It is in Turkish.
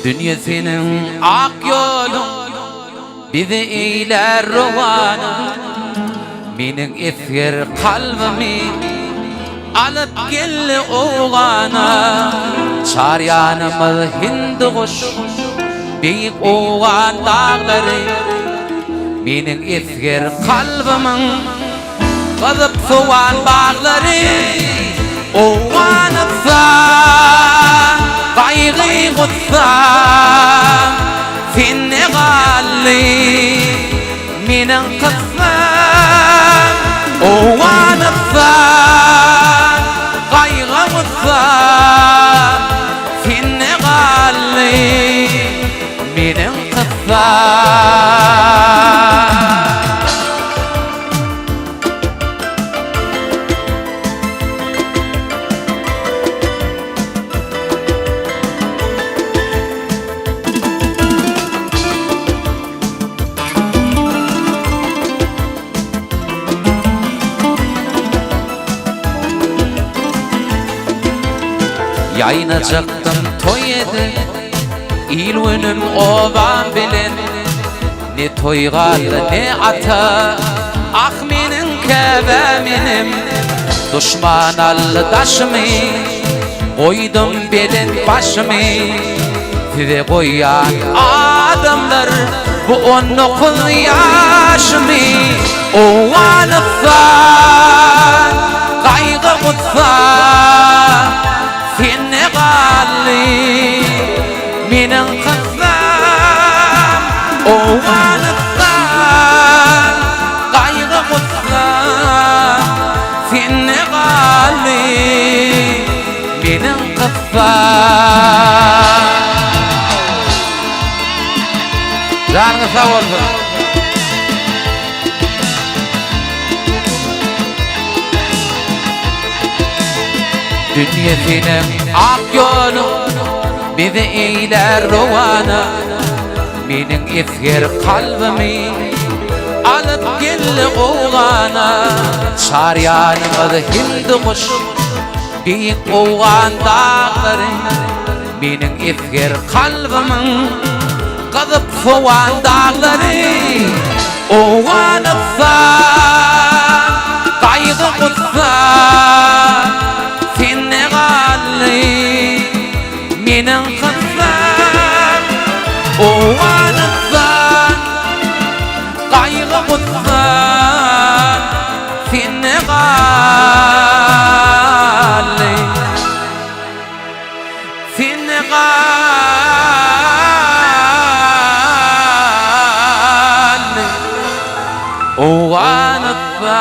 Dünya senin ak yolun bizi eyler rovana. Mening esger kalbimi alıp geldi oğana. Çaryanımız Hindukuş büyük oğan dağları. Mening esger kalbimin kızıp soğan bağları. Oğanıpsa gaygı kutsa seni galli mening kızım. Oğanıpsa gaygı kutsa seni galli mening kızım. Yayınacaktım toy edi İlünün ovan bilen. Ne toygalı ne ata ah menin kevemenim. Düşman aldaşımı koydum belin başımı. Size koyan adamlar bu onu kul yaşımı. O anıpsa kaygı kutsa seni galli mening kızım. Oğanıpsa gaygı kutsa seni galli mening kızım. Canınız sağ olsun. Dünya senin ak yolun bizi eyler rovana. Mening esger kalbimi alıp geldi oğana. Çaryanımız Hindukuş büyük oğan dağları. Mening esger kalbimin kızıp soğan dağları. Oğanıpsa gaygı kutsa seni galli mening kızım. Oğanıpsa gaygı kutsa seni galli seni galli. Oğanıpsa